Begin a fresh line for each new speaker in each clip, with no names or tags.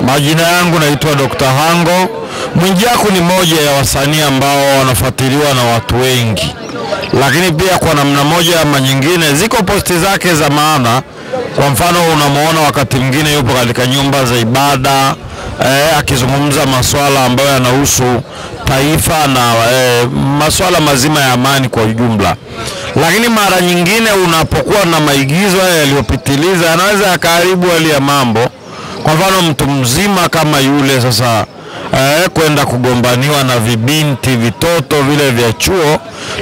Majina yangu naitwa Dr. Hango. Mwijaku ni moja ya wasanii ambao wanafuatiliwa na watu wengi, lakini pia kwa namna moja ama nyingine ziko posti zake za maana. Kwa mfano unamuona wakati mwingine yupo katika nyumba za ibada akizungumza masuala ambayo yanahusu taifa na masuala mazima ya amani kwa ujumla. Lakini mara nyingine unapokuwa na maigizo yaliyopitiliza yanaweza yakaharibu hali ya mambo. Kwa mfano mtu mzima kama yule sasa kwenda kugombaniwa na vibinti vitoto vile vya chuo,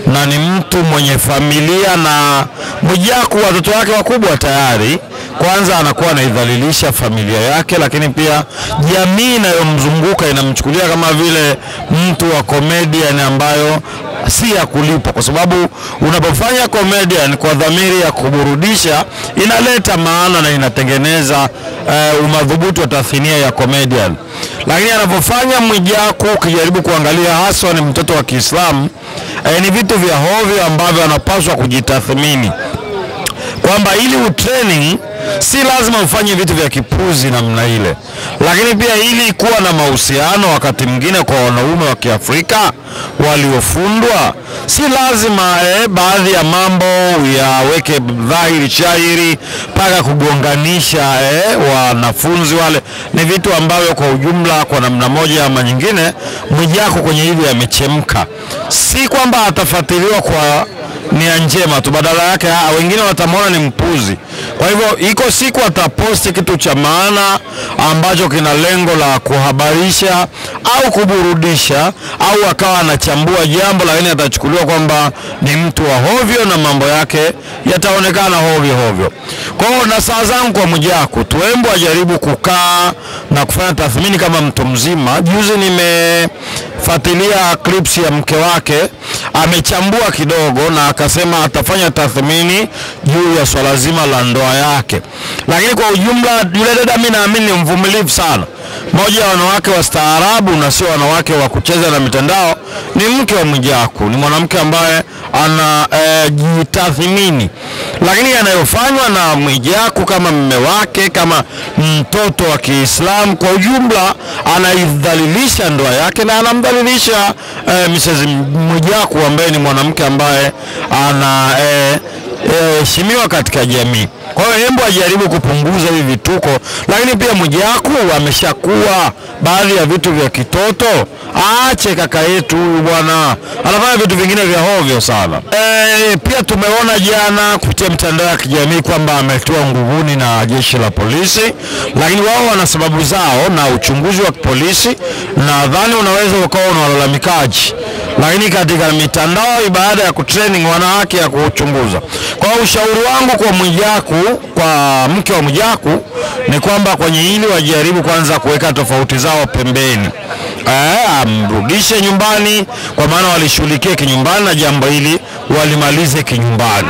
na ni mtu mwenye familia na Mwijaku watoto wake wakubwa tayari, kwanza anakuwa anaidhalilisha familia yake, lakini pia jamii inayomzunguka inamchukulia kama vile mtu wa comedian ambayo si ya kulipa, kwa sababu unapofanya comedian kwa dhamiri ya kuburudisha inaleta maana na inatengeneza umadhubuti wa tasnia ya comedian. Lakini anapofanya Mwijaku, ukijaribu kuangalia hasa ni mtoto wa Kiislamu, ni vitu vya hovyo ambavyo anapaswa kujitathmini kwamba ili utraining si lazima ufanye vitu vya kipuzi namna ile. Lakini pia ili kuwa na mahusiano wakati mwingine kwa wanaume wa Kiafrika waliofundwa, si lazima baadhi ya mambo yaweke dhahiri shairi mpaka kugonganisha wanafunzi wale. Ni vitu ambavyo kwa ujumla kwa namna moja ama nyingine Mwijaku kwenye hivi amechemka. Si kwamba atafuatiliwa kwa nia njema tu, badala yake wengine watamwona ni mpuzi. Kwa hivyo iko siku ataposti kitu cha maana ambacho kina lengo la kuhabarisha au kuburudisha, au akawa anachambua jambo lakini atachukuliwa kwamba ni mtu wa hovyo na mambo yake yataonekana hovyo hovyo. Kwa hiyo na saa zangu kwa Mwijaku, tuembo ajaribu kukaa na kufanya tathmini kama mtu mzima. Juzi nimefuatilia clips ya mke wake, amechambua kidogo na akasema atafanya tathmini juu ya swala zima la ndoa yake. Lakini kwa ujumla yule dada mimi naamini ni mvumilivu sana. Moja ya wanawake wastaarabu na sio wanawake wa kucheza na mitandao ni mke wa Mwijaku. Ni mwanamke ambaye anajitathmini. Lakini yanayofanywa na Mwijaku kama mume wake, kama mtoto wa Kiislamu, kwa ujumla anaidhalilisha ndoa yake na anamdhalilisha Mrs. Mwijaku ambaye ni mwanamke ambaye heshimiwa katika jamii. Kwa hiyo hembo ajaribu kupunguza hivi vituko. Lakini pia Mwijaku ameshakuwa baadhi ya vitu vya kitoto. Aache kaka yetu huyu bwana, anafanya vitu vingine vya hovyo sana. Pia tumeona jana kupitia mitandao ya kijamii kwamba ametiwa nguvuni na jeshi la polisi, lakini wao wana sababu zao na uchunguzi wa polisi. Nadhani unaweza ukawa unalalamikaji, lakini katika mitandao baada ya kutraining wana haki ya kuchunguza. Kwa ushauri wangu kwa Mwijaku, kwa mke wa Mwijaku, ni kwamba kwenye hili wajaribu kwanza kuweka tofauti zao pembeni. Amrudishe nyumbani, kwa maana walishughulikia kinyumbani na jambo hili walimalize kinyumbani.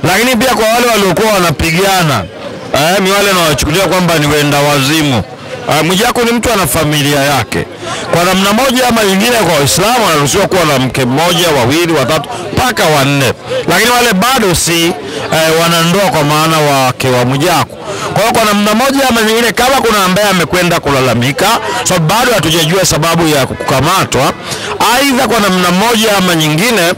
Lakini pia kwa wale waliokuwa wanapigana, ni wale wanaochukulia kwamba ni wenda wazimu. Mwijaku ni mtu ana familia yake. Kwa namna moja ama nyingine kwa Waislamu wanaruhusiwa kuwa na mke mmoja, wawili, watatu, mpaka wanne. Lakini wale bado si wanandoa kwa maana wake wa Mwijaku. Kwa hiyo kwa namna moja ama nyingine, kama kuna ambaye amekwenda kulalamika, so bado hatujajua sababu ya kukamatwa, aidha kwa namna moja ama nyingine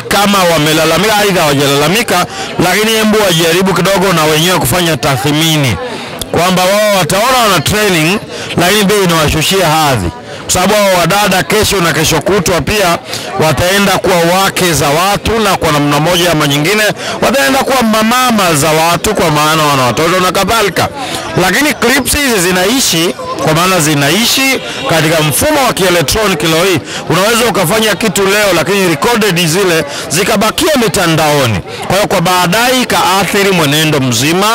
kama wamelalamika aidha hawajalalamika, lakini hebu wajaribu kidogo na wenyewe kufanya tathmini kwamba wao wataona wana training, lakini bei inawashushia hadhi. Kwa sababu wao wadada kesho na kesho kutwa pia wataenda kuwa wake za watu, na kwa namna moja ama nyingine wataenda kuwa mama za watu, kwa maana wana watoto na kadhalika. Lakini clips hizi zinaishi, kwa maana zinaishi katika mfumo wa kielektroniki. Leo hii unaweza ukafanya kitu leo, lakini recorded zile zikabakia mitandaoni. Kwa hiyo kwa baadaye kaathiri mwenendo mzima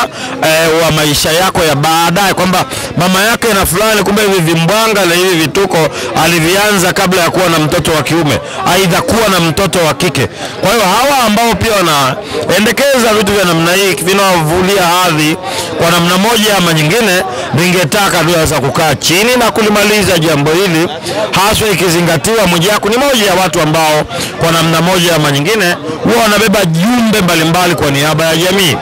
wa maisha yako ya baadaye, kwamba mama yake na fulani kumbe hivi vimbwanga na hivi vituko alivianza kabla ya kuwa na mtoto wa kiume, aidha kuwa na mtoto wa kike. Kwa hiyo hawa ambao pia wanaendekeza vitu vya namna hii vinawavulia hadhi kwa namna moja ama nyingine, ningetaka tuweza kukaa chini na kulimaliza jambo hili, haswa ikizingatiwa Mwijaku ni moja ya watu ambao kwa namna moja ama nyingine huwa wanabeba jumbe mbalimbali kwa niaba ya jamii.